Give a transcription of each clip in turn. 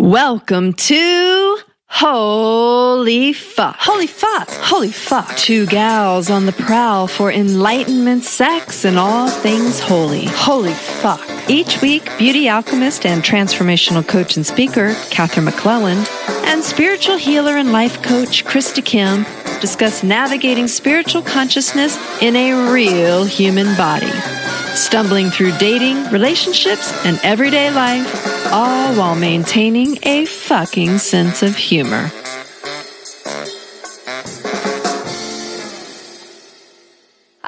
Welcome to Holy Fuck. Holy Fuck. Holy Fuck. Two gals on the prowl for enlightenment, sex, and all things holy. Holy Fuck. Each week, beauty alchemist and transformational coach and speaker, Katherine McClelland, and spiritual healer and life coach, Krista Kim, discuss navigating spiritual consciousness in a real human body. Stumbling through dating, relationships, and everyday life, all while maintaining a fucking sense of humor.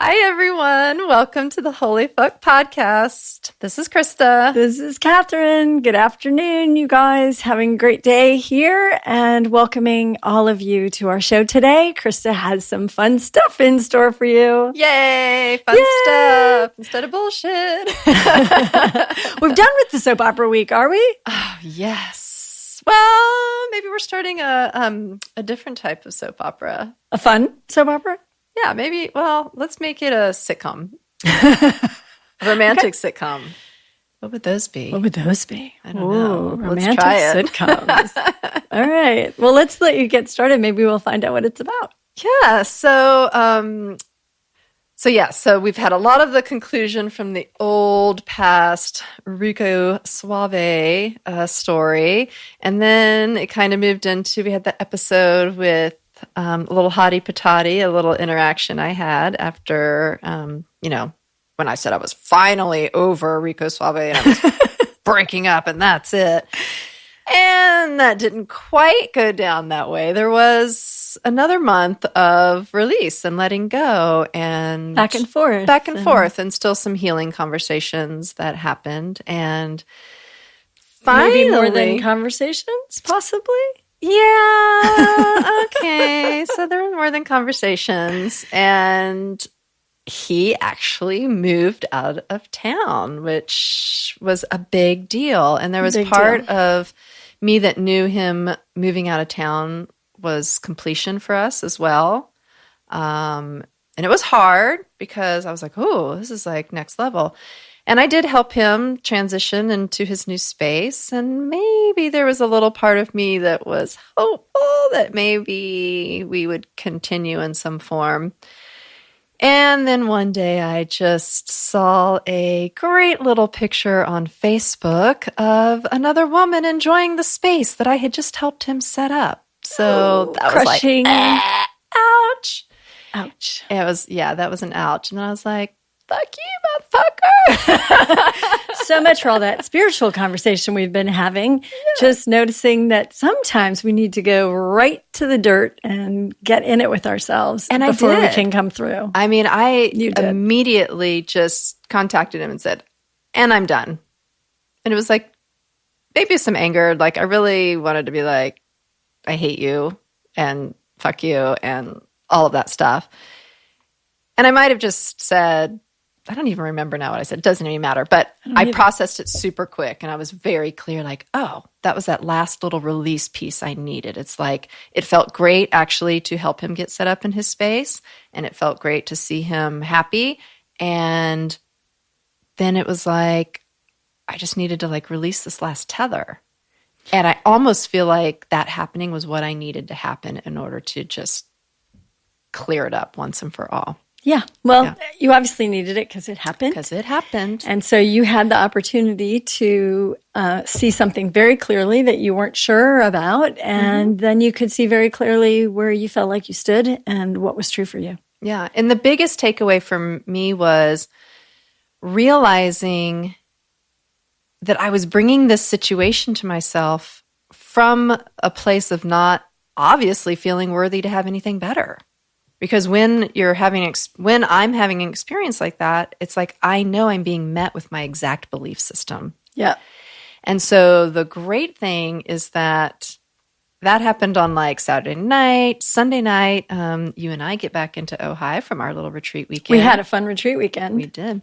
Hi, everyone. Welcome to the Holy Fuck Podcast. This is Krista. This is Katherine. Good afternoon, you guys. Having a great day here and welcoming all of you to our show today. Krista has some fun stuff in store for you. Yay! Fun stuff instead of bullshit. We're done with the soap opera week, are we? Oh, yes. Well, maybe we're starting a different type of soap opera. A fun soap opera? Yeah, maybe. Well, let's make it a sitcom. A romantic sitcom. What would those be? What would those be? I don't know. Romantic Let's try it. sitcoms. All right. Well, let's let you get started. Maybe we'll find out what it's about. Yeah. So we've had a lot of the conclusion from the old past Rico Suave story. And then it kind of moved into, we had the episode with a little hottie patati, a little interaction I had after, when I said I was finally over Rico Suave and I was breaking up and that's it. And that didn't quite go down that way. There was another month of release and letting go and back and forth and still some healing conversations that happened. And finally, maybe more than conversations, possibly? Yeah. Okay. So there were more than conversations. And he actually moved out of town, which was a big deal. And there was part of me that knew him moving out of town was completion for us as well. And it was hard because I was like, oh, this is like next level. And I did help him transition into his new space. And maybe there was a little part of me that was hopeful that maybe we would continue in some form. And then one day I just saw a great little picture on Facebook of another woman enjoying the space that I had just helped him set up. So that crushing. Was like, ouch. Ouch. It was, that was an ouch. And then I was like, fuck you, motherfucker. So much for all that spiritual conversation we've been having. Yeah. Just noticing that sometimes we need to go right to the dirt and get in it with ourselves before we can come through. I mean, I immediately just contacted him and said, and I'm done. And it was like, maybe some anger. Like, I really wanted to be like, I hate you and fuck you and all of that stuff. And I might have just said, I don't even remember now what I said. It doesn't even matter. But I processed it super quick. And I was very clear, like, oh, that was that last little release piece I needed. It's like, it felt great actually to help him get set up in his space. And it felt great to see him happy. And then it was like, I just needed to like release this last tether. And I almost feel like that happening was what I needed to happen in order to just clear it up once and for all. Yeah. Well, you obviously needed it because it happened. Because it happened. And so you had the opportunity to see something very clearly that you weren't sure about. And then you could see very clearly where you felt like you stood and what was true for you. Yeah. And the biggest takeaway from me was realizing that I was bringing this situation to myself from a place of not obviously feeling worthy to have anything better. Because when I'm having an experience like that, it's like I know I'm being met with my exact belief system. Yeah. And so the great thing is that happened on like Saturday night, Sunday night. You and I get back into Ojai from our little retreat weekend. We had a fun retreat weekend. We did.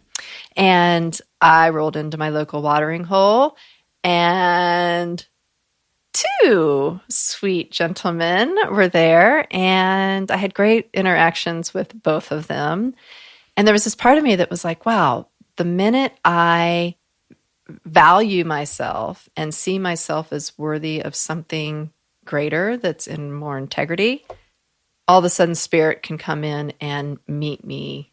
And I rolled into my local watering hole and 2 sweet gentlemen were there, and I had great interactions with both of them. And there was this part of me that was like, wow, the minute I value myself and see myself as worthy of something greater that's in more integrity, all of a sudden spirit can come in and meet me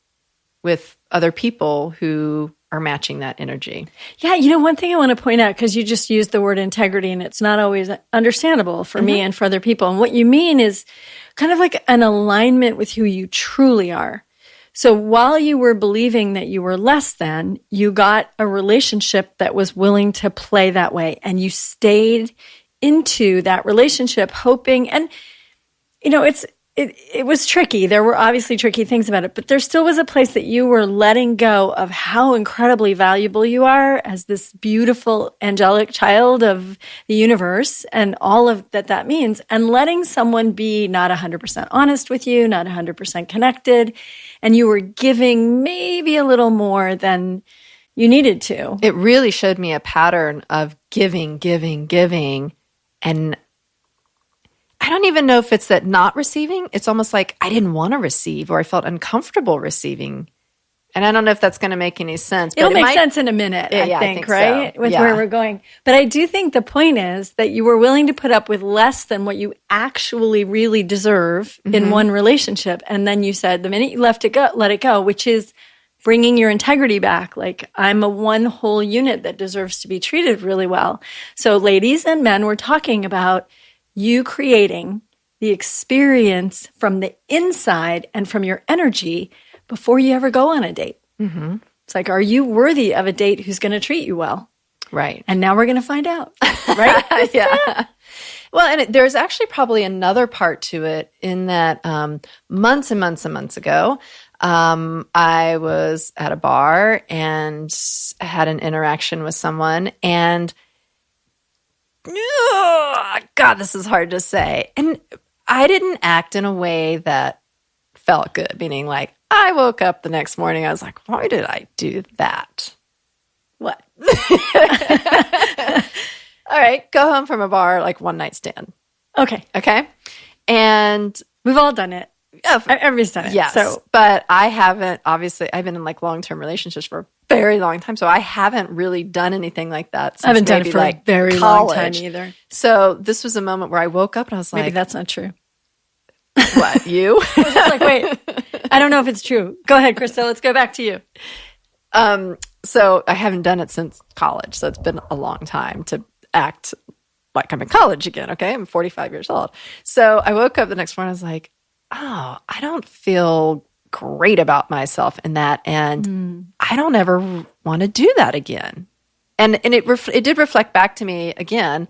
with other people who are matching that energy. Yeah, one thing I want to point out, because you just used the word integrity, and it's not always understandable for me and for other people. And what you mean is kind of like an alignment with who you truly are. So while you were believing that you were less than, you got a relationship that was willing to play that way. And you stayed into that relationship hoping, and, it was tricky. There were obviously tricky things about it, but there still was a place that you were letting go of how incredibly valuable you are as this beautiful angelic child of the universe and all of that means, and letting someone be not 100% honest with you, not 100% connected, and you were giving maybe a little more than you needed to. It really showed me a pattern of giving, and I don't even know if it's that not receiving. It's almost like I didn't want to receive, or I felt uncomfortable receiving. And I don't know if that's going to make any sense. It'll make sense in a minute, I think, right? So. With where we're going. But I do think the point is that you were willing to put up with less than what you actually really deserve in one relationship. And then you said, the minute you let it go, which is bringing your integrity back. Like, I'm a one whole unit that deserves to be treated really well. So ladies and men, we're talking about you creating the experience from the inside and from your energy before you ever go on a date. Mm-hmm. It's like, are you worthy of a date who's going to treat you well? Right. And now we're going to find out. Right? Yeah. Well, and there's actually probably another part to it in that months and months and months ago, I was at a bar and had an interaction with someone, and God, this is hard to say. And I didn't act in a way that felt good, meaning like I woke up the next morning, I was like, why did I do that? What? All right, go home from a bar, like one night stand. Okay. And we've all done it. Everybody's done it. Yes. So, but I haven't, obviously, I've been in like long-term relationships for a very long time. So I haven't really done anything like that since I haven't done it for like a very college. long time either. So this was a moment where I woke up and I was like, maybe that's not true. What, you? I was just like, wait, I don't know if it's true. Go ahead, Krista. Let's go back to you. So I haven't done it since college. So it's been a long time to act like I'm in college again. Okay. I'm 45 years old. So I woke up the next morning. I was like, oh, I don't feel great about myself in that. And I don't ever want to do that again. And it did reflect back to me again.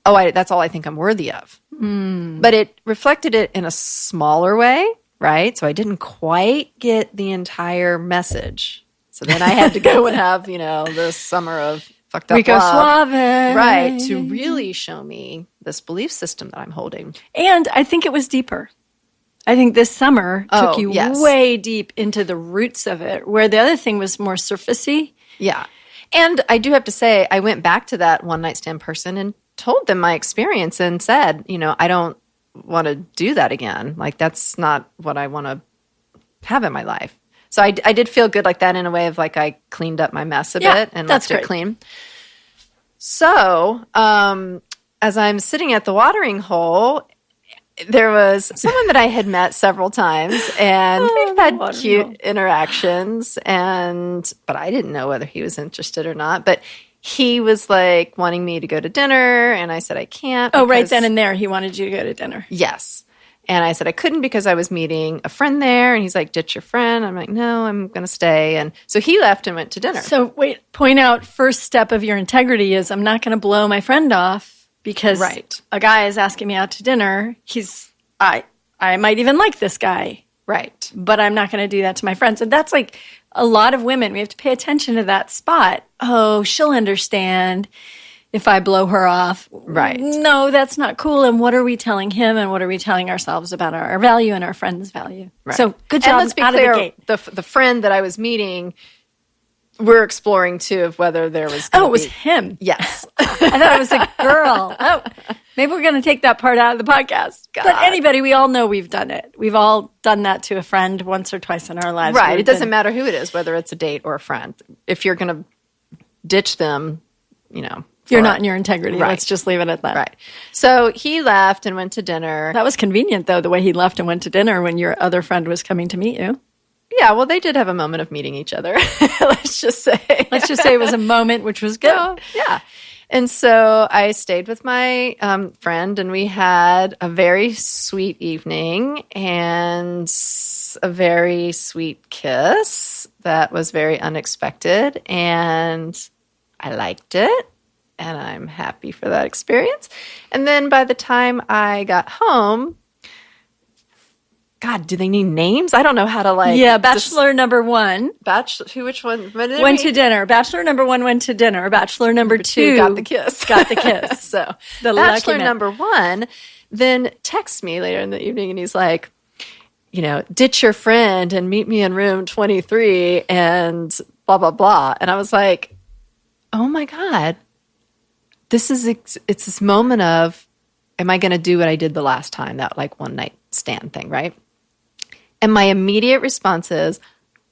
Oh, that's all I think I'm worthy of. But it reflected it in a smaller way, right? So I didn't quite get the entire message. So then I had to go and have, this summer of fucked up Rico love, Suave. right, to really show me this belief system that I'm holding. And I think it was deeper. I think this summer took you way deep into the roots of it, where the other thing was more surfacey. Yeah. And I do have to say, I went back to that one night stand person and told them my experience and said, I don't want to do that again. Like, that's not what I want to have in my life. So I did feel good like that, in a way of like I cleaned up my mess a bit and left it clean. So as I'm sitting at the watering hole, there was someone that I had met several times, and we've had cute interactions, but I didn't know whether he was interested or not. But he was like wanting me to go to dinner, and I said I can't. Oh, right then and there, he wanted you to go to dinner. Yes. And I said I couldn't because I was meeting a friend there, and he's like, ditch your friend. I'm like, no, I'm going to stay. And so he left and went to dinner. So wait, point out, first step of your integrity is I'm not going to blow my friend off. Because a guy is asking me out to dinner. I might even like this guy. Right. But I'm not going to do that to my friends. And that's like a lot of women. We have to pay attention to that spot. Oh, she'll understand if I blow her off. Right. No, that's not cool. And what are we telling him, and what are we telling ourselves about our value and our friend's value? Right. So good job. And let's be clear, the friend that I was meeting, we're exploring too of whether there was. Oh, it was him. Yes. I thought it was a girl. Oh, maybe we're going to take that part out of the podcast. God. But anybody, we all know we've done it. We've all done that to a friend once or twice in our lives. Right. It doesn't matter who it is, whether it's a date or a friend. If you're going to ditch them, You're not in your integrity. Right. Let's just leave it at that. Right. So he left and went to dinner. That was convenient, though, the way he left and went to dinner when your other friend was coming to meet you. Yeah, well, they did have a moment of meeting each other. Let's just say it was a moment, which was good. So, yeah. And so I stayed with my friend, and we had a very sweet evening and a very sweet kiss that was very unexpected, and I liked it, and I'm happy for that experience. And then by the time I got home, God, do they need names? I don't know how to Yeah, bachelor number one. Which one? Went to dinner. Bachelor number one went to dinner. Bachelor number two got the kiss. Got the kiss. So the bachelor number one then texts me later in the evening, and he's like, ditch your friend and meet me in room 23 and blah, blah, blah. And I was like, oh my God, it's this moment of, am I going to do what I did the last time, that one night stand thing, right? And my immediate response is,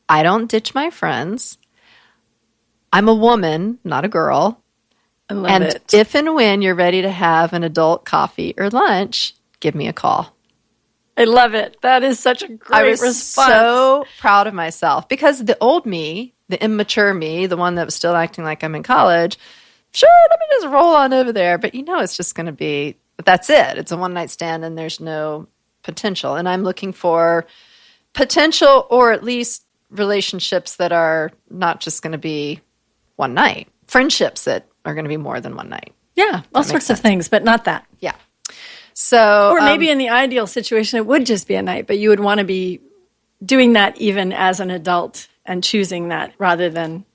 I don't ditch my friends. I'm a woman, not a girl. I love it. And if and when you're ready to have an adult coffee or lunch, give me a call. I love it. That is such a great response. So proud of myself, because the old me, the immature me, the one that was still acting like I'm in college, sure, let me just roll on over there. But it's just going to be, that's it. It's a one-night stand and there's no potential. And I'm looking for potential, or at least relationships that are not just going to be one night. Friendships that are going to be more than one night. Yeah, all sorts of things, but not that. Yeah. So, or maybe in the ideal situation, it would just be a night, but you would want to be doing that even as an adult and choosing that rather than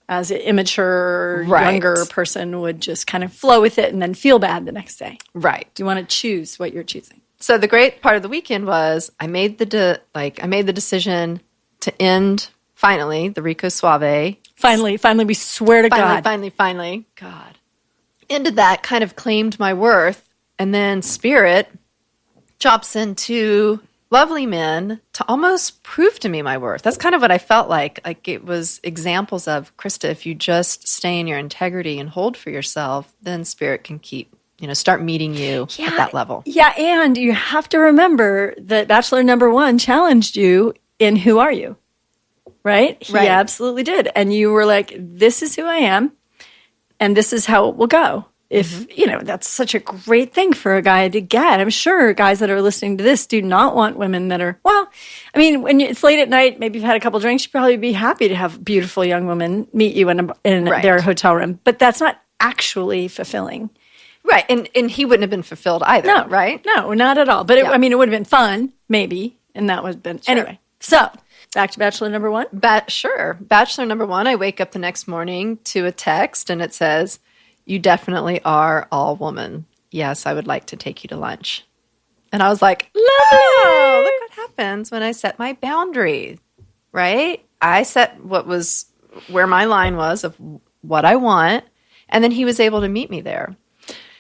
as an immature, younger person would just kind of flow with it and then feel bad the next day. Right. You want to choose what you're choosing. So the great part of the weekend was I made the decision to end finally the Rico Suave. Finally, we swear to God. Finally. God. Ended that, kind of claimed my worth, and then Spirit drops into lovely men to almost prove to me my worth. That's kind of what I felt like. Like it was examples of, Krista, if you just stay in your integrity and hold for yourself, then Spirit can keep, start meeting you at that level. Yeah, and you have to remember that Bachelor number one challenged you in who are you, right? He absolutely did. And you were like, this is who I am, and this is how it will go. If, that's such a great thing for a guy to get. I'm sure guys that are listening to this do not want women that are, when it's late at night, maybe you've had a couple drinks, you'd probably be happy to have beautiful young women meet you in their hotel room. But that's not actually fulfilling. Right. And he wouldn't have been fulfilled either, no, right? No, not at all. But it would have been fun, maybe. And that would have been, anyway. So, back to Bachelor number one? Sure. Bachelor number one, I wake up the next morning to a text, and it says, you definitely are all woman. Yes, I would like to take you to lunch. And I was like, oh, look what happens when I set my boundary, right? I set where my line was of what I want, and then he was able to meet me there.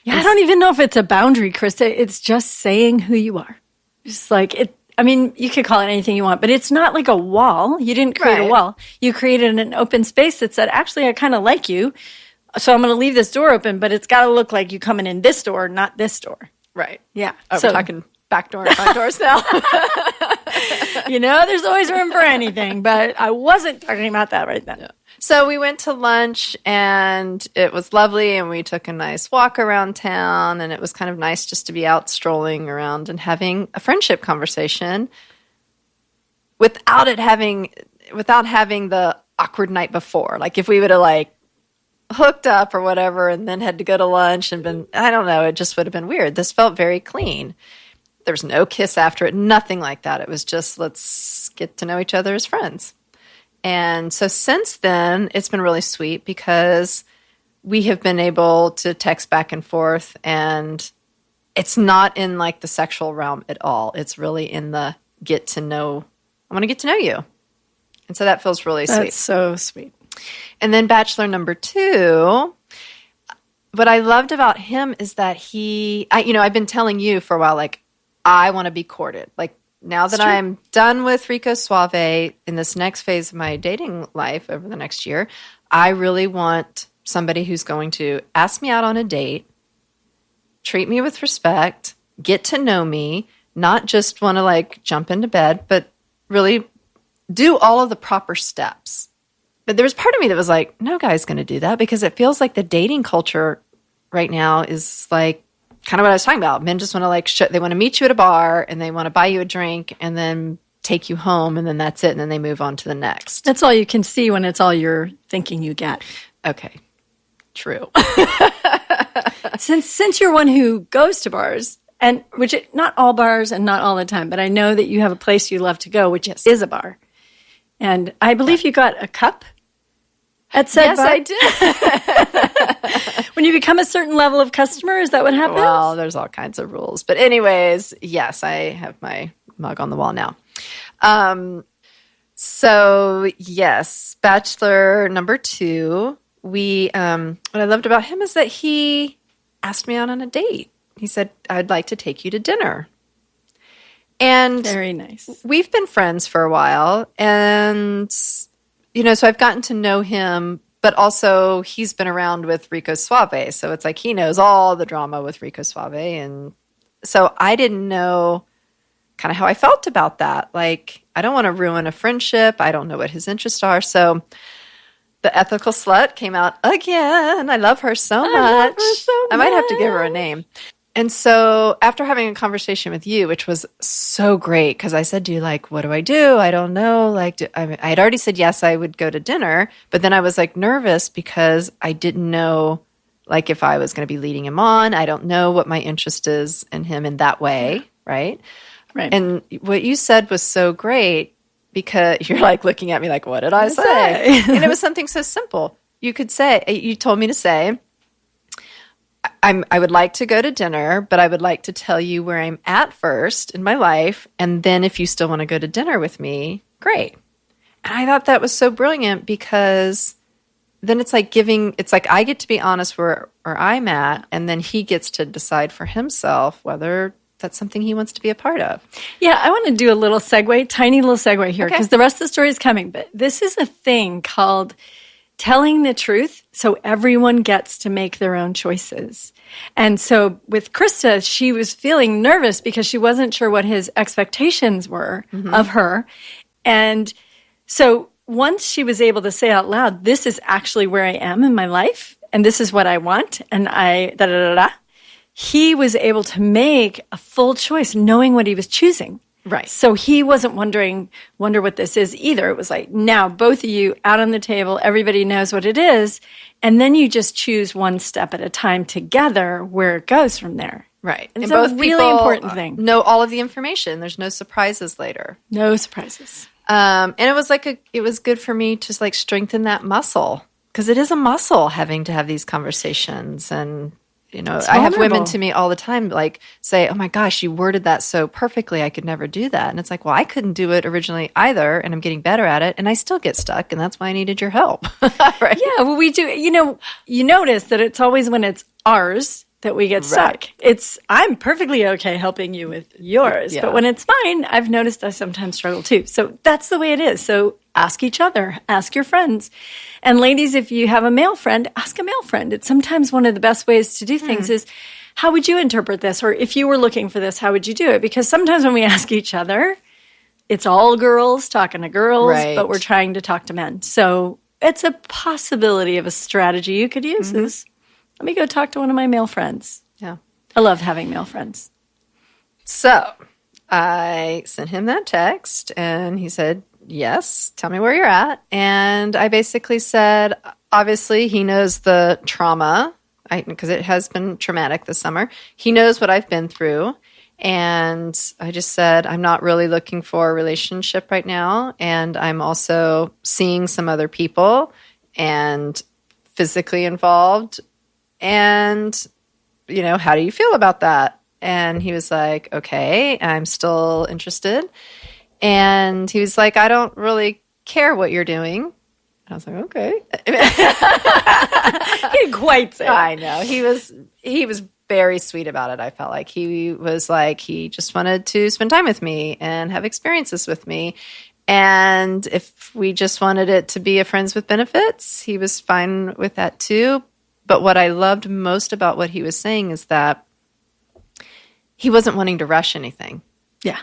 Yeah, I don't even know if it's a boundary, Krista. It's just saying who you are. Just like it. You could call it anything you want, but it's not like a wall. You didn't create a wall. You created an open space that said, actually, I kind of like you. So I'm going to leave this door open, but it's got to look like you coming in this door, not this door. Right. Yeah. Oh, we're talking back door and front doors now. There's always room for anything, but I wasn't talking about that right then. Yeah. So we went to lunch, and it was lovely, and we took a nice walk around town, and it was kind of nice just to be out strolling around and having a friendship conversation without having the awkward night before. Like if we would have hooked up or whatever and then had to go to lunch and been, I don't know, it just would have been weird. This felt very clean. There was no kiss after it, nothing like that. It was just, let's get to know each other as friends. And so since then, it's been really sweet because we have been able to text back and forth, and it's not in the sexual realm at all. It's really in the I want to get to know you. And so that feels really sweet. That's so sweet. And then Bachelor number two, what I loved about him is that I've been telling you for a while, I want to be courted. Now that I'm done with Rico Suave in this next phase of my dating life over the next year, I really want somebody who's going to ask me out on a date, treat me with respect, get to know me, not just want to like jump into bed, but really do all of the proper steps. But there was part of me that was like, no guy's going to do that, because it feels like the dating culture right now is like kind of what I was talking about. Men just want to like, they want to meet you at a bar and they want to buy you a drink and then take you home, and then that's it. And then they move on to the next. That's all you can see when it's all you're thinking you get. Okay. True. Since you're one who goes to bars, and which not all bars and not all the time, but I know that you have a place you love to go, which is a bar. And I believe you got a cup at said bar. I did. When you become a certain level of customer, is that what happens? Well, there's all kinds of rules. But anyways, yes, I have my mug on the wall now. So yes, bachelor number 2, what I loved about him is that he asked me out on a date. He said, I'd like to take you to dinner. And very nice. We've been friends for a while. And, so I've gotten to know him, but also he's been around with Rico Suave. So it's like he knows all the drama with Rico Suave. And so I didn't know kind of how I felt about that. Like, I don't want to ruin a friendship. I don't know what his interests are. So the ethical slut came out again. I love her so much. I might have to give her a name. And so after having a conversation with you, which was so great, because I said to you, like, what do? I don't know. Like, I had already said, yes, I would go to dinner. But then I was like nervous because I didn't know, like, if I was going to be leading him on. I don't know what my interest is in him in that way. Right. And what you said was so great, because you're like looking at me like, what did I say? And it was something so simple. You told me to say, I would like to go to dinner, but I would like to tell you where I'm at first in my life. And then if you still want to go to dinner with me, great. And I thought that was so brilliant, because then it's like I get to be honest where I'm at, and then he gets to decide for himself whether that's something he wants to be a part of. Yeah, I want to do a little segue, tiny little segue here, because the rest of the story is coming. But this is a thing called telling the truth so everyone gets to make their own choices. And so with Krista, she was feeling nervous because she wasn't sure what his expectations were of her. And so once she was able to say out loud, this is actually where I am in my life, and this is what I want, and he was able to make a full choice knowing what he was choosing. Right. So he wasn't wonder what this is either. It was like, now both of you out on the table, everybody knows what it is, and then you just choose one step at a time together where it goes from there. Right. And so both really important thing. Know all of the information. There's no surprises later. No surprises. And it was it was good for me to like strengthen that muscle, because it is a muscle having to have these conversations. And I have women to me all the time like say, oh my gosh, you worded that so perfectly. I could never do that. And it's like, well, I couldn't do it originally either. And I'm getting better at it. And I still get stuck. And that's why I needed your help. Right? Yeah. Well, we do. You notice that it's always when it's ours that we get stuck. Right. I'm perfectly okay helping you with yours. But when it's mine, I've noticed I sometimes struggle too. So that's the way it is. So ask each other, ask your friends. And ladies, if you have a male friend, ask a male friend. It's sometimes one of the best ways to do things is, how would you interpret this? Or if you were looking for this, how would you do it? Because sometimes when we ask each other, it's all girls talking to girls, but we're trying to talk to men. So it's a possibility of a strategy you could use is, let me go talk to one of my male friends. Yeah. I love having male friends. So I sent him that text, and he said, yes, tell me where you're at. And I basically said, obviously, he knows the trauma, because it has been traumatic this summer. He knows what I've been through. And I just said, I'm not really looking for a relationship right now. And I'm also seeing some other people and physically involved. And, how do you feel about that? And he was like, okay, I'm still interested. And he was like, I don't really care what you're doing. I was like, okay. He didn't quite say. I know. He was very sweet about it. I felt like he was like, he just wanted to spend time with me and have experiences with me. And if we just wanted it to be a friends with benefits, he was fine with that too. But what I loved most about what he was saying is that he wasn't wanting to rush anything. Yeah.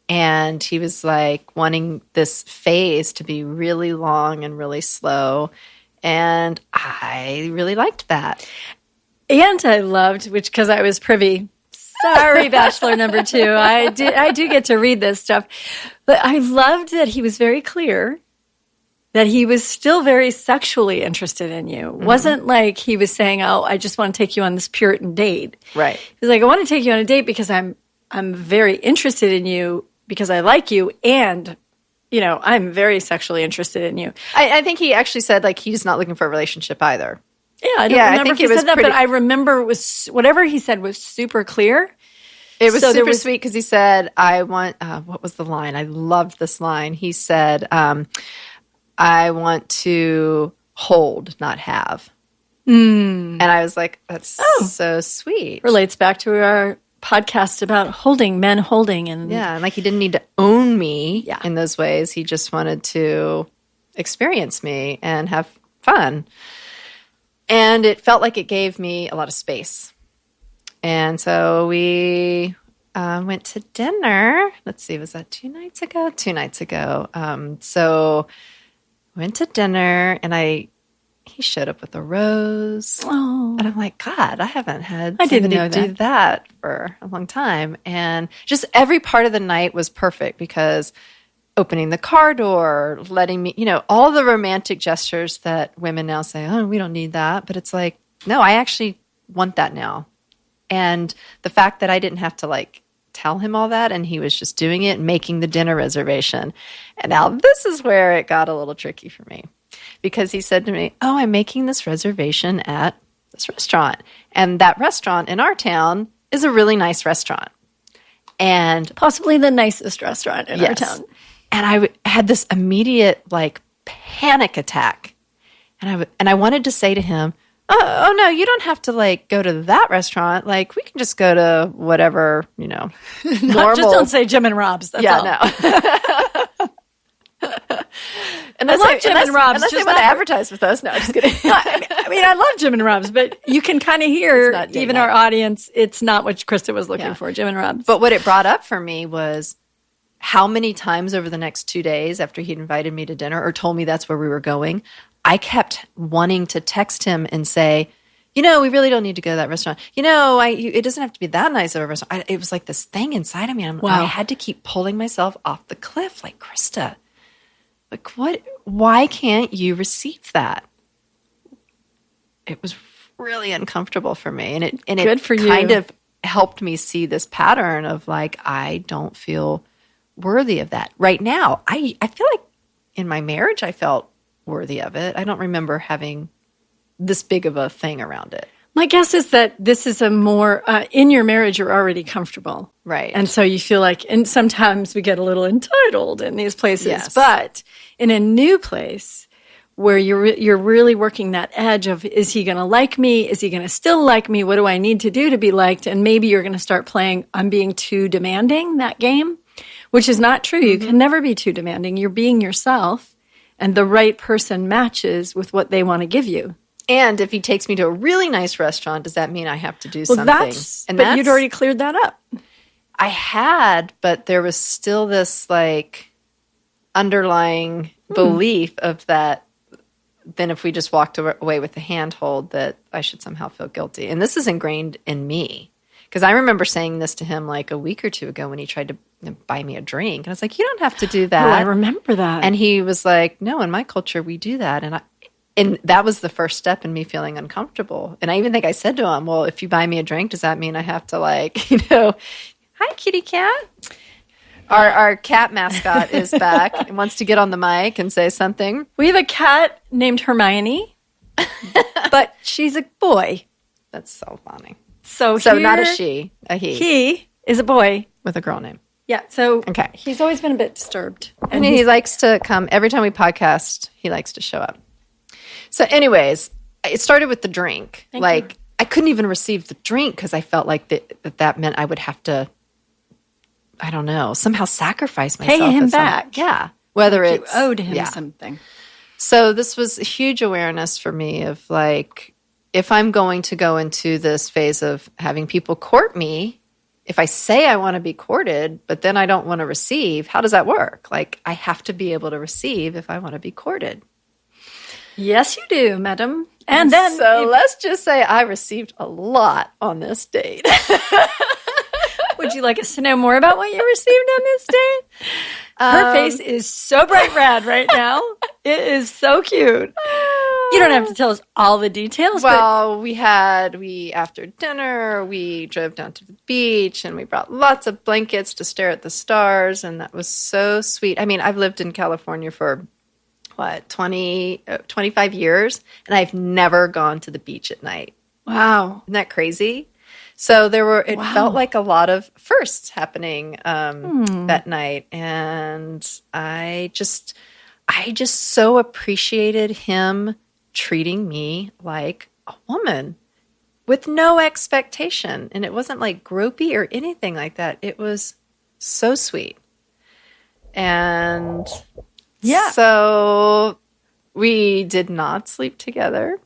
And he was like wanting this phase to be really long and really slow. And I really liked that. And I loved, which because I was privy. Sorry, Bachelor number 2. I do get to read this stuff. But I loved that he was very clear that he was still very sexually interested in you. Mm-hmm. Wasn't like he was saying, oh, I just want to take you on this Puritan date. Right. He was like, I want to take you on a date because I'm very interested in you because I like you and, you know, I'm very sexually interested in you. I think he actually said like he's not looking for a relationship either. Yeah, I don't remember if he said that, but I remember it was whatever he said was super clear. It was super sweet because he said, I want, what was the line? I loved this line. He said, I want to hold, not have. And I was like, that's so sweet. Relates back to our podcast about holding, men holding. And yeah, and like he didn't need to own me in those ways. He just wanted to experience me and have fun. And it felt like it gave me a lot of space. And so we went to dinner. Let's see, was that 2 nights ago? 2 nights ago. So went to dinner, and he showed up with a rose. Oh. And I'm like, God, I haven't had somebody do that for a long time. And just every part of the night was perfect because opening the car door, letting me, you know, all the romantic gestures that women now say, oh, we don't need that. But it's like, no, I actually want that now. And the fact that I didn't have to like tell him all that and he was just doing it and making the dinner reservation. And now this is where it got a little tricky for me because he said to me, oh, I'm making this reservation at this restaurant. And that restaurant in our town is a really nice restaurant. And possibly the nicest restaurant in our town. And I had this immediate like panic attack. And I wanted to say to him, oh, no, you don't have to like go to that restaurant. Like we can just go to whatever, you know, normal. Just don't say Jim and Rob's. That's all. No. I love Jim and Rob's. Unless they want to advertise with us. No, I'm just kidding. I mean, I love Jim and Rob's, but you can kind of hear, even our audience, it's not what Krista was looking for, Jim and Rob's. But what it brought up for me was how many times over the next 2 days after he'd invited me to dinner or told me that's where we were going, I kept wanting to text him and say, you know, we really don't need to go to that restaurant. You know, it doesn't have to be that nice of a restaurant. It was like this thing inside of me. I had to keep pulling myself off the cliff like, Krista, like what? Why can't you receive that? It was really uncomfortable for me. And it kind of helped me see this pattern of like, I don't feel worthy of that. Right now, I feel like in my marriage, I felt worthy of it. I don't remember having this big of a thing around it. My guess is that this is a more, in your marriage, you're already comfortable. Right. And so you feel like, and sometimes we get a little entitled in these places. Yes. But in a new place where you're really working that edge of, is he going to like me? Is he going to still like me? What do I need to do to be liked? And maybe you're going to start playing, I'm being too demanding, that game, which is not true. You can never be too demanding. You're being yourself, and the right person matches with what they want to give you. And if he takes me to a really nice restaurant, does that mean I have to do something? But you'd already cleared that up. I had, but there was still this like underlying belief of that. Then if we just walked away with the handhold, that I should somehow feel guilty. And this is ingrained in me. Because I remember saying this to him like a week or two ago when he tried to buy me a drink. And I was like, you don't have to do that. Oh, I remember that. And he was like, no, in my culture, we do that. And that was the first step in me feeling uncomfortable. And I even think I said to him, well, if you buy me a drink, does that mean I have to like, you know, hi, kitty cat. Our cat mascot is back and wants to get on the mic and say something. We have a cat named Hermione, but she's a boy. That's so funny. So not a she, a he. He is a boy. With a girl name. Yeah, so okay. He's always been a bit disturbed. And he likes to come, every time we podcast, he likes to show up. So anyways, it started with the drink. Thank you. I couldn't even receive the drink because I felt like that meant I would have to, I don't know, somehow sacrifice myself. Pay him back. Yeah. Whether like it's you owed him something. So this was a huge awareness for me of like, if I'm going to go into this phase of having people court me, if I say I want to be courted, but then I don't want to receive, how does that work? Like, I have to be able to receive if I want to be courted. Yes, you do, madam. And then, so let's just say I received a lot on this date. Would you like us to know more about what you received on this date? Her face is so bright red right now. It is so cute. You don't have to tell us all the details. Well, we after dinner, we drove down to the beach and we brought lots of blankets to stare at the stars. And that was so sweet. I mean, I've lived in California for 25 years, and I've never gone to the beach at night. Wow. Isn't that crazy? So it felt like a lot of firsts happening that night. And I just so appreciated him treating me like a woman with no expectation. And it wasn't like gropey or anything like that. It was so sweet. And so we did not sleep together.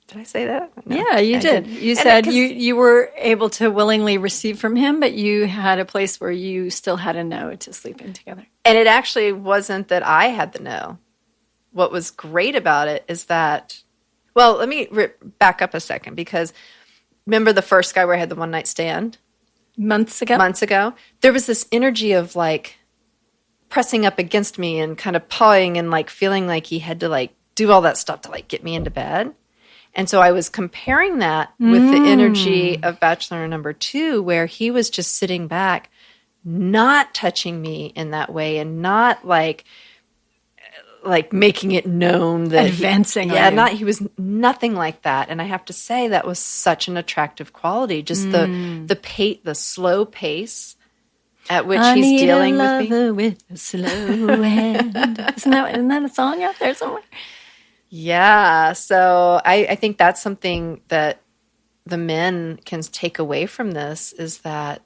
Did I say that? No, yeah, you did. You said you were able to willingly receive from him, but you had a place where you still had a no to sleep in together. And it actually wasn't that I had the no. What was great about it is that, well, let me back up a second, because remember the first guy where I had the one night stand? Months ago? There was this energy of like pressing up against me and kind of pawing and like feeling like he had to like do all that stuff to like get me into bed. And so I was comparing that with the energy of Bachelor number 2, where he was just sitting back, not touching me in that way and not like making it known that advancing. He was nothing like that. And I have to say that was such an attractive quality, just the slow pace at which he's dealing with me. With a slow hand. Isn't that a song out there somewhere? Yeah. So I think that's something that the men can take away from this, is that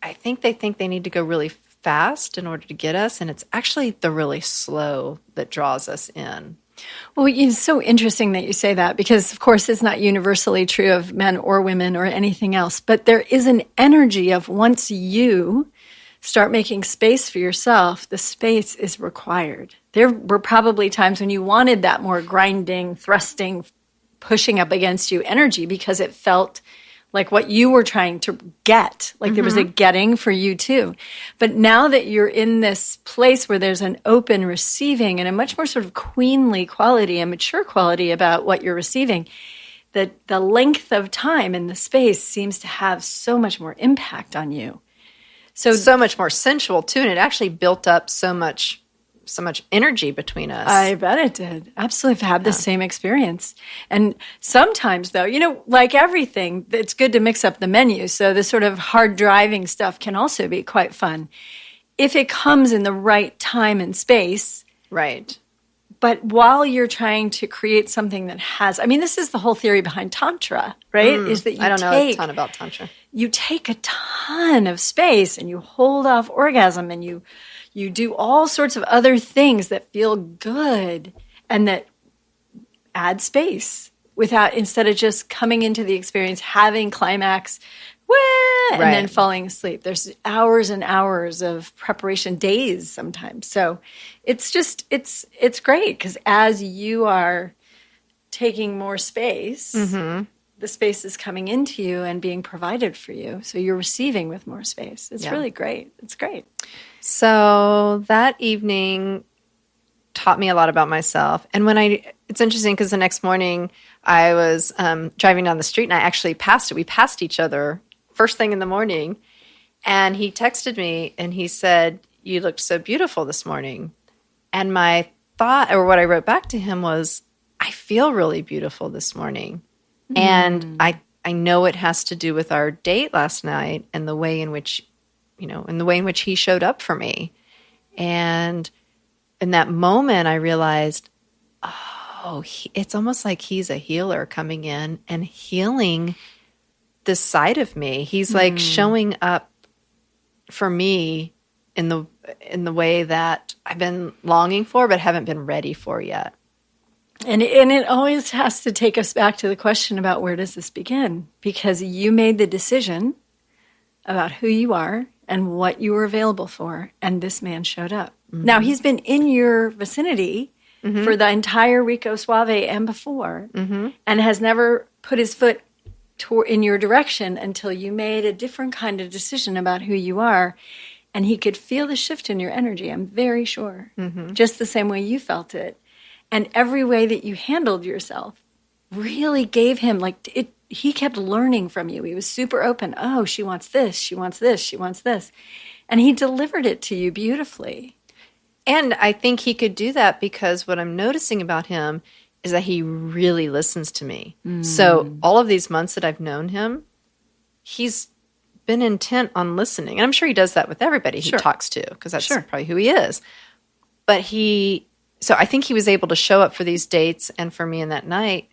I think they need to go really fast in order to get us. And it's actually the really slow that draws us in. Well, it's so interesting that you say that, because, of course, it's not universally true of men or women or anything else. But there is an energy of once you start making space for yourself, the space is required. There were probably times when you wanted that more grinding, thrusting, pushing up against you energy, because it felt like what you were trying to get, like there was a getting for you too. But now that you're in this place where there's an open receiving and a much more sort of queenly quality, a mature quality about what you're receiving, that the length of time in the space seems to have so much more impact on you. So much more sensual too, and it actually built up so much energy between us. I bet it did. Absolutely. I've had the same experience. And sometimes, though, like everything, it's good to mix up the menu. So the sort of hard driving stuff can also be quite fun if it comes in the right time and space. Right. But while you're trying to create something that has, this is the whole theory behind Tantra, right? Is that I don't know a ton about Tantra. You take a ton of space and you hold off orgasm and you do all sorts of other things that feel good and that add space instead of just coming into the experience, having climax, and then falling asleep. There's hours and hours of preparation, days sometimes. So it's great, because as you are taking more space, the space is coming into you and being provided for you. So you're receiving with more space. It's really great. It's great. So that evening taught me a lot about myself. And it's interesting because the next morning I was driving down the street and I actually we passed each other first thing in the morning. And he texted me and he said, "You looked so beautiful this morning." And my thought, or what I wrote back to him, was, I feel really beautiful this morning. And I know it has to do with our date last night and the way in which he showed up for me. And in that moment, I realized, it's almost like he's a healer coming in and healing this side of me. He's like showing up for me in in the way that I've been longing for, but haven't been ready for yet. And it always has to take us back to the question about where does this begin? Because you made the decision about who you are and what you were available for, and this man showed up. Mm-hmm. Now, he's been in your vicinity for the entire Rico Suave and before, and has never put his foot in your direction until you made a different kind of decision about who you are. And he could feel the shift in your energy, I'm very sure, just the same way you felt it. And every way that you handled yourself really gave him, like, it. He kept learning from you. He was super open. Oh, she wants this, she wants this, she wants this. And he delivered it to you beautifully. And I think he could do that because what I'm noticing about him is that he really listens to me. So all of these months that I've known him, he's been intent on listening. And I'm sure he does that with everybody he talks to, because that's probably who he is. But so I think he was able to show up for these dates and for me in that night,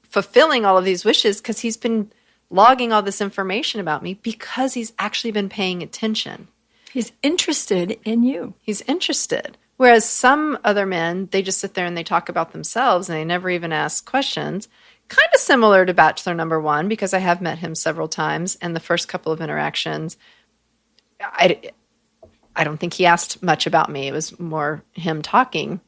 fulfilling all of these wishes because he's been logging all this information about me because he's actually been paying attention. He's interested in you. He's interested. Whereas some other men, they just sit there and they talk about themselves and they never even ask questions. Kind of similar to Bachelor number 1, because I have met him several times, and the first couple of interactions, I don't think he asked much about me. It was more him talking.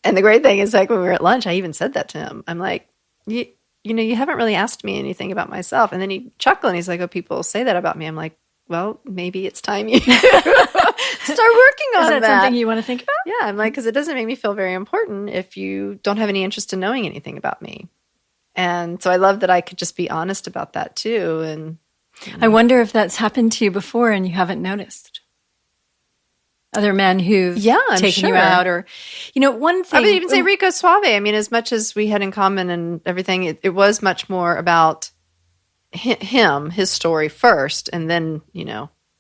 And the great thing is, like, when we were at lunch, I even said that to him. I'm like, you haven't really asked me anything about myself. And then he chuckled and he's like, oh, people say that about me. I'm like, well, maybe it's time you start working on that. Is that something you want to think about? Yeah, I'm like, because it doesn't make me feel very important if you don't have any interest in knowing anything about me. And so I love that I could just be honest about that too. And I wonder if that's happened to you before and you haven't noticed. Other men who've taken you out, or, one thing. I would even say Rico Suave. I mean, as much as we had in common and everything, it was much more about him, his story first, and then,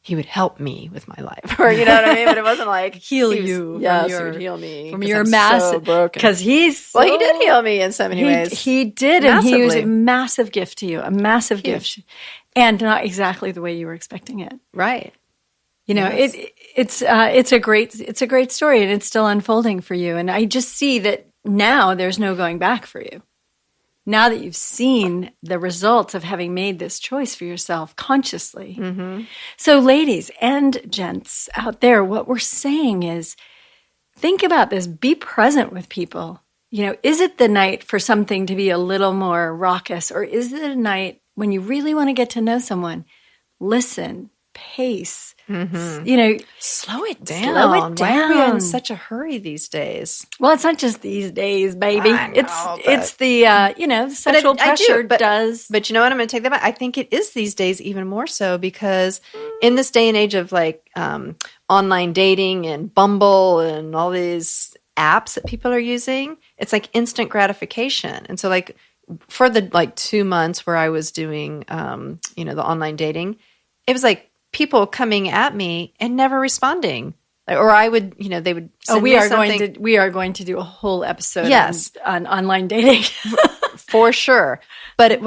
he would help me with my life, or you know what I mean. But it wasn't like heal you. Yes, he would heal me from your massive broken. Because he did heal me in so many ways. He did, massively. And he was a massive gift to you, a massive gift, and not exactly the way you were expecting it. Right. Yes. It's a great story, and it's still unfolding for you. And I just see that now there's no going back for you. Now that you've seen the results of having made this choice for yourself consciously. Mm-hmm. So ladies and gents out there, what we're saying is, think about this. Be present with people. Is it the night for something to be a little more raucous, or is it a night when you really want to get to know someone? Listen, pace. Mm-hmm. Slow it down. Why are we in such a hurry these days? Well, it's not just these days, baby. It's the sexual pressure does. But you know what? I'm going to take that back. I think it is these days even more so, because in this day and age of like online dating and Bumble and all these apps that people are using, it's like instant gratification. And so like for the 2 months where I was doing the online dating, it was like people coming at me and never responding, or I would, they would. We are going to do a whole episode. Yes. on online dating for sure. But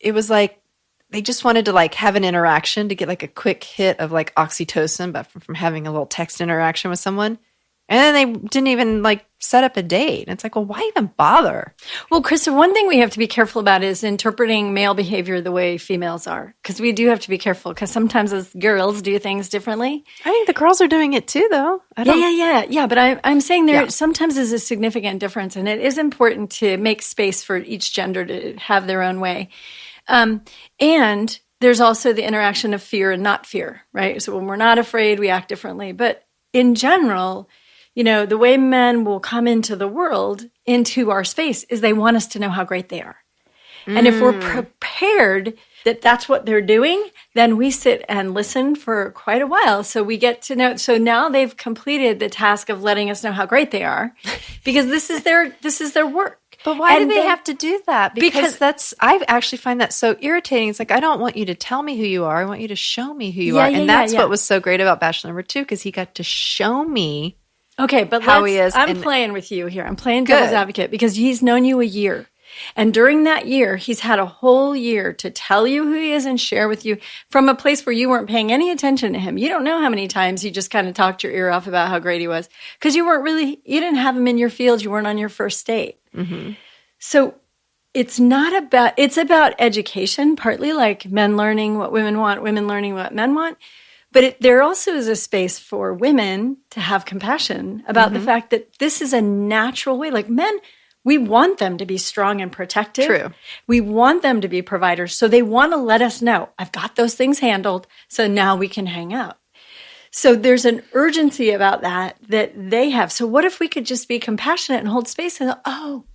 it was like they just wanted to like have an interaction to get like a quick hit of like oxytocin, but from having a little text interaction with someone. And then they didn't even like set up a date. And it's like, well, why even bother? Well, Krista, one thing we have to be careful about is interpreting male behavior the way females are. Because we do have to be careful, because sometimes as girls do things differently. I think the girls are doing it too, though. Yeah. But I'm saying there sometimes is a significant difference. And it is important to make space for each gender to have their own way. And there's also the interaction of fear and not fear, right? So when we're not afraid, we act differently. But in general, the way men will come into the world, into our space, is they want us to know how great they are. And if we're prepared that that's what they're doing, then we sit and listen for quite a while. So we get to know. So now they've completed the task of letting us know how great they are, because this is their work. But why do they have to do that? Because I actually find that so irritating. It's like, I don't want you to tell me who you are. I want you to show me who you are. And that's what was so great about Bachelor number 2, because he got to show me. Okay, but how he is. I'm playing with you here. I'm playing devil's advocate, because he's known you a year. And during that year, he's had a whole year to tell you who he is and share with you from a place where you weren't paying any attention to him. You don't know how many times you just kind of talked your ear off about how great he was because you didn't have him in your field. You weren't on your first date. Mm-hmm. So it's about education, partly like men learning what women want, women learning what men want. But there also is a space for women to have compassion about the fact that this is a natural way. Like men, we want them to be strong and protective. True. We want them to be providers. So they want to let us know, I've got those things handled, so now we can hang out. So there's an urgency about that they have. So what if we could just be compassionate and hold space and, oh,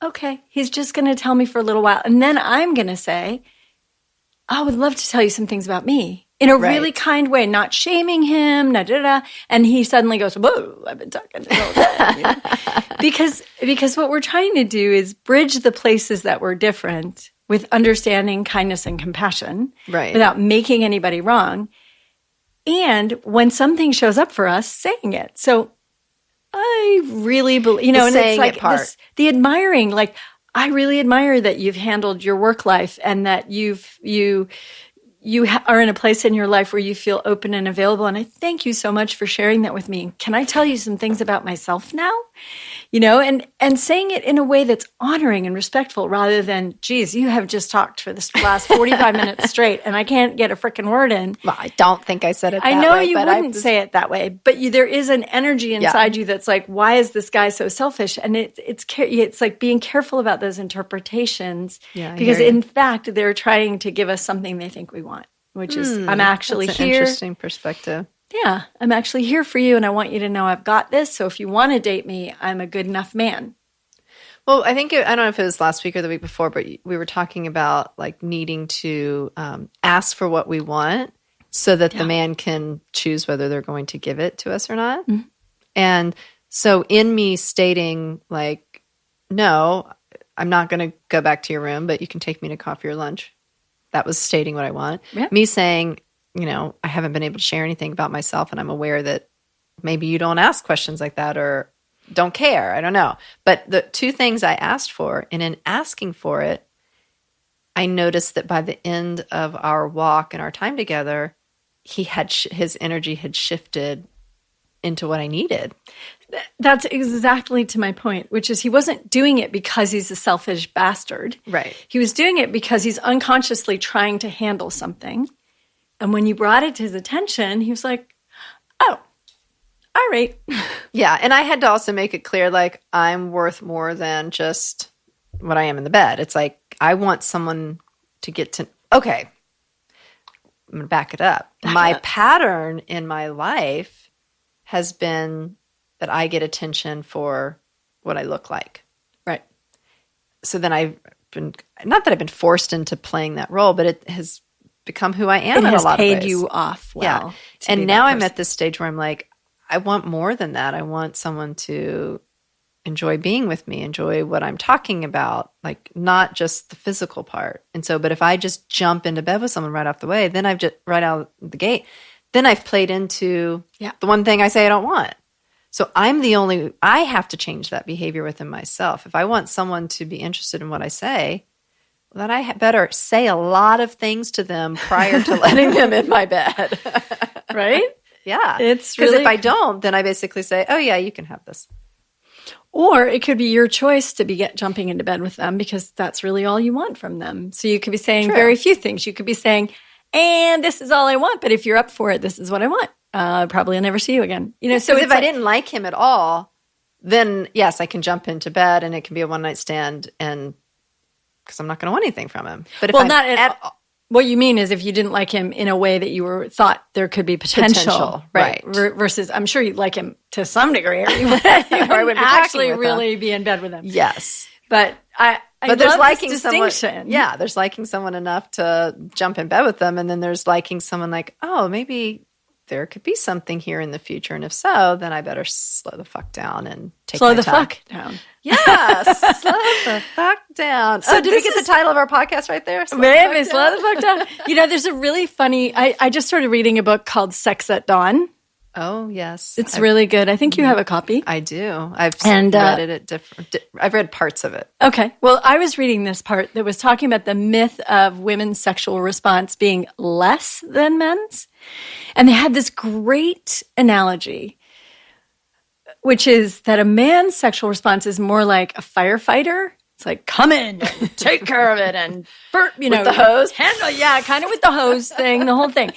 okay, he's just going to tell me for a little while. And then I'm going to say, I would love to tell you some things about me. In a really kind way, not shaming him, and he suddenly goes, whoa, I've been talking the whole time. You know? Because what we're trying to do is bridge the places that we're different with understanding, kindness, and compassion without making anybody wrong. And when something shows up for us, saying it. So I really believe, you know, and it's like the admiring, like, I really admire that you've handled your work life and that you are in a place in your life where you feel open and available. And I thank you so much for sharing that with me. Can I tell you some things about myself now? You know, and saying it in a way that's honoring and respectful rather than, geez, you have just talked for this last 45 minutes straight and I can't get a freaking word in. Well, I don't think I said it that way. I know you wouldn't say it that way, but there is an energy inside you that's like, why is this guy so selfish? And it's like being careful about those interpretations because in fact, they're trying to give us something they think we want, which is I'm actually that's here. An interesting perspective. Yeah, I'm actually here for you and I want you to know I've got this. So if you want to date me, I'm a good enough man. Well, I think, I don't know if it was last week or the week before, but we were talking about like needing to ask for what we want so that the man can choose whether they're going to give it to us or not. Mm-hmm. And so in me stating like, no, I'm not going to go back to your room, but you can take me to coffee or lunch. That was stating what I want. Yeah. Me saying, you know, I haven't been able to share anything about myself and I'm aware that maybe you don't ask questions like that or don't care. I don't know. But the two things I asked for, and in asking for it, I noticed that by the end of our walk and our time together, he had his energy had shifted into what I needed. That's exactly to my point, which is he wasn't doing it because he's a selfish bastard. Right. He was doing it because he's unconsciously trying to handle something. And when you brought it to his attention, he was like, oh, all right. Yeah. And I had to also make it clear, like, I'm worth more than just what I am in the bed. It's like, I want someone to get to, okay, I'm going to back it up. My pattern in my life has been that I get attention for what I look like. Right. So then I've been, not that I've been forced into playing that role, but it has become who I am in a lot of ways. It has paid you off well. Yeah. And now I'm at this stage where I'm like, I want more than that. I want someone to enjoy being with me, enjoy what I'm talking about, like not just the physical part. And so, but if I just jump into bed with someone right off the way, then I've just right out the gate, then I've played into the one thing I say I don't want. So I have to change that behavior within myself. If I want someone to be interested in what I say, then I better say a lot of things to them prior to letting them in my bed. Right? Yeah. It's because really, if I don't, then I basically say, oh yeah, you can have this. Or it could be your choice to be jumping into bed with them because that's really all you want from them. So you could be saying very few things. You could be saying, and this is all I want, but if you're up for it, this is what I want. Probably I'll never see you again. You know, so if I didn't like him at all, then yes, I can jump into bed and it can be a one night stand, and because I'm not going to want anything from him. But if not at all. What you mean is if you didn't like him in a way that you thought there could be potential. Right. Versus, I'm sure you'd like him to some degree, or you would actually really be in bed with him. Yes. But there's love liking this someone. distinction. Yeah, there's liking someone enough to jump in bed with them, and then there's liking someone like, oh, maybe there could be something here in the future, and if so, then I better slow the fuck down and take my time. Fuck down. Yes, slow the fuck down. So did we get the title of our podcast right there? Maybe slow the fuck down. You know, there's a really funny. I just started reading a book called Sex at Dawn. Oh, yes. It's really good. I think you have a copy. I do. I've read it I've read parts of it. Okay. Well, I was reading this part that was talking about the myth of women's sexual response being less than men's. And they had this great analogy, which is that a man's sexual response is more like a firefighter. It's like, come in and take care of it and, with the hose. Kind of with the hose thing, the whole thing.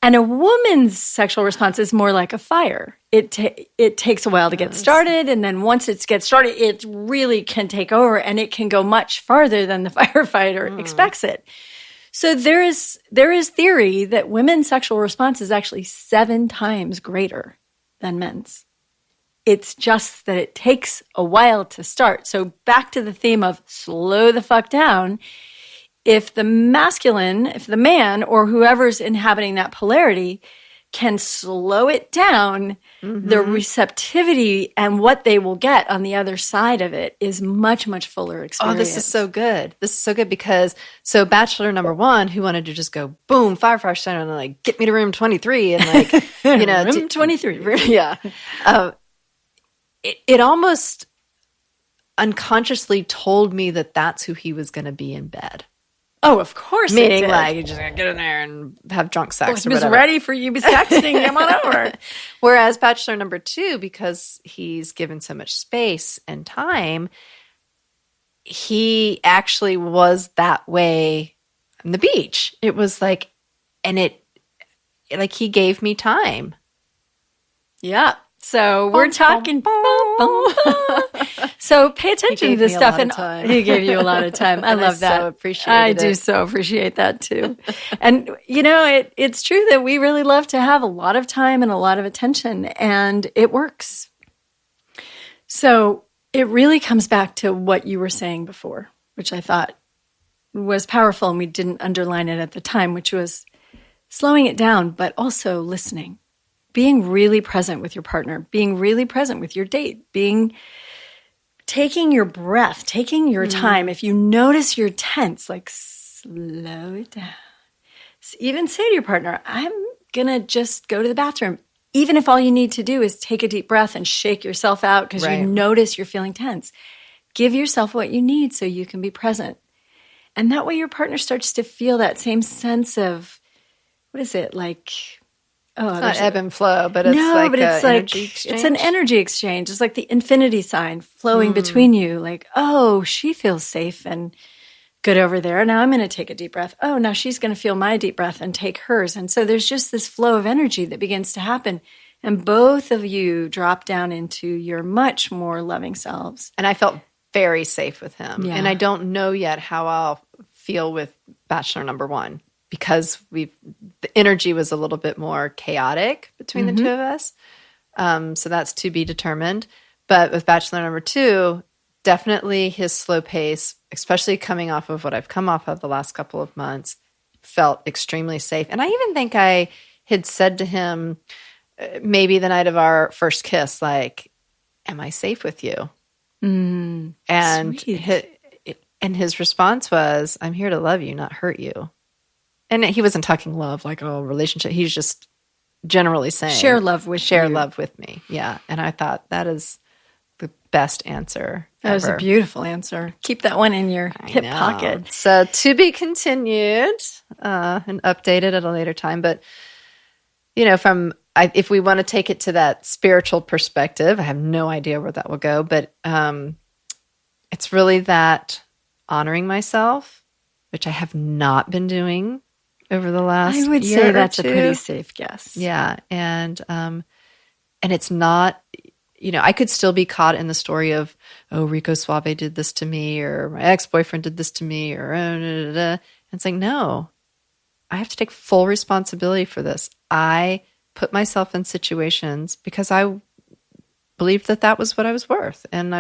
And a woman's sexual response is more like a fire. It takes a while to get started, and then once it gets started, it really can take over, and it can go much farther than the firefighter expects it. So there is theory that women's sexual response is actually 7 times greater than men's. It's just that it takes a while to start. So back to the theme of slow the fuck down. If the man or whoever's inhabiting that polarity can slow it down, the receptivity and what they will get on the other side of it is much, much fuller experience. Oh, this is so good. This is so good because, bachelor number 1, who wanted to just go, boom, fire center, and like, get me to room 23 and like, room 23. Yeah. It almost unconsciously told me that that's who he was going to be in bed. Oh, of course. Meaning, like, you're just going to get in there and have drunk sex or whatever. He was ready for you. He was texting, come on over. Whereas bachelor number 2, because he's given so much space and time, he actually was that way on the beach. It was like, he gave me time. Yeah. So we're talking. So pay attention to this stuff. And he gave you a lot of time. I love that. I do so appreciate that too. And it's true that we really love to have a lot of time and a lot of attention, and it works. So it really comes back to what you were saying before, which I thought was powerful, and we didn't underline it at the time, which was slowing it down, but also listening. Being really present with your partner, being really present with your date, taking your breath, taking your time. If you notice you're tense, like slow it down. Even say to your partner, I'm going to just go to the bathroom. Even if all you need to do is take a deep breath and shake yourself out because you notice you're feeling tense. Give yourself what you need so you can be present. And that way your partner starts to feel that same sense of, what is it, like... Oh, it's not ebb and flow, but it's energy exchange. It's an energy exchange. It's like the infinity sign flowing between you. Like, oh, she feels safe and good over there. Now I'm going to take a deep breath. Oh, now she's going to feel my deep breath and take hers. And so there's just this flow of energy that begins to happen. And both of you drop down into your much more loving selves. And I felt very safe with him. Yeah. And I don't know yet how I'll feel with bachelor number 1. Because the energy was a little bit more chaotic between the two of us. So that's to be determined. But with bachelor number 2, definitely his slow pace, especially coming off of what I've come off of the last couple of months, felt extremely safe. And I even think I had said to him, maybe the night of our first kiss, like, am I safe with you? And his response was, I'm here to love you, not hurt you. And he wasn't talking love like a relationship. He's just generally saying share love with me. Yeah. And I thought that is the best answer. That was a beautiful answer. Keep that one in your hip pocket. So to be continued and updated at a later time. But if we want to take it to that spiritual perspective, I have no idea where that will go. But it's really that honoring myself, which I have not been doing over the last year. I would say that's a pretty safe guess. Yeah. And it's not, I could still be caught in the story of, oh, Rico Suave did this to me, or my ex-boyfriend did this to me, or And it's like, no, I have to take full responsibility for this. I put myself in situations because I believed that was what I was worth. And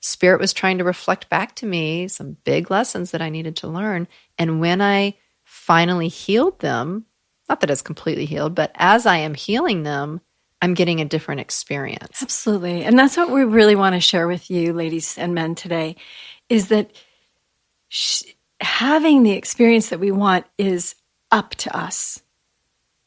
Spirit was trying to reflect back to me some big lessons that I needed to learn. And when I finally healed them, not that it's completely healed, but as I am healing them, I'm getting a different experience. Absolutely. And that's what we really want to share with you, ladies and men, today, is that having the experience that we want is up to us.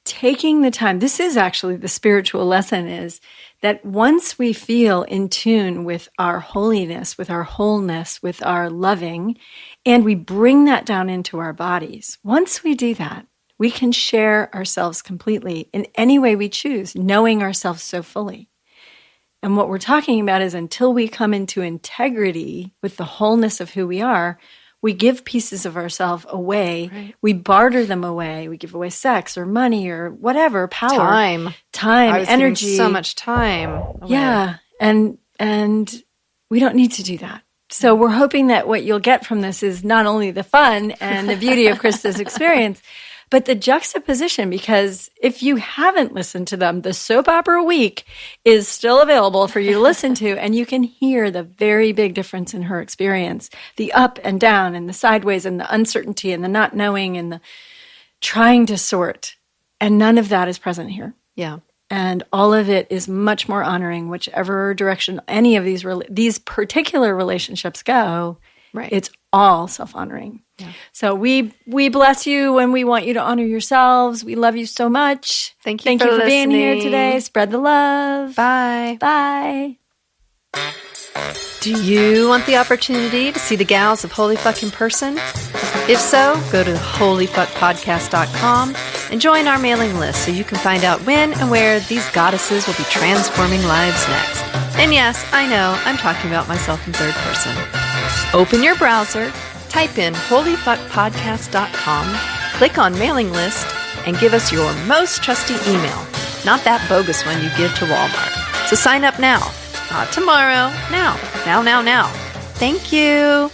taking the time, this is actually the spiritual lesson, is that once we feel in tune with our holiness, with our wholeness, with our loving, and we bring that down into our bodies, once we do that, we can share ourselves completely in any way we choose, knowing ourselves so fully. And what we're talking about is until we come into integrity with the wholeness of who we are, we give pieces of ourselves away. Right. We barter them away. We give away sex or money or whatever, power. Time, energy. So much time away. Yeah. And we don't need to do that. So we're hoping that what you'll get from this is not only the fun and the beauty of Krista's experience, but the juxtaposition, because if you haven't listened to them, the Soap Opera Week is still available for you to listen to, and you can hear the very big difference in her experience, the up and down and the sideways and the uncertainty and the not knowing and the trying to sort. And none of that is present here. Yeah. And all of it is much more honoring, whichever direction any of these particular relationships go. Right. It's all self-honoring. Yeah. So we bless you and we want you to honor yourselves. We love you so much. Thank you for being here today. Spread the love. Bye. Bye. Do you want the opportunity to see the gals of Holy Fuck in person? If so, go to holyfuckpodcast.com and join our mailing list so you can find out when and where these goddesses will be transforming lives next. And yes, I know, I'm talking about myself in third person. Open your browser, type in holyfuckpodcast.com, click on mailing list, and give us your most trusty email, not that bogus one you give to Walmart. So sign up now. Not tomorrow. Now. Now. Thank you.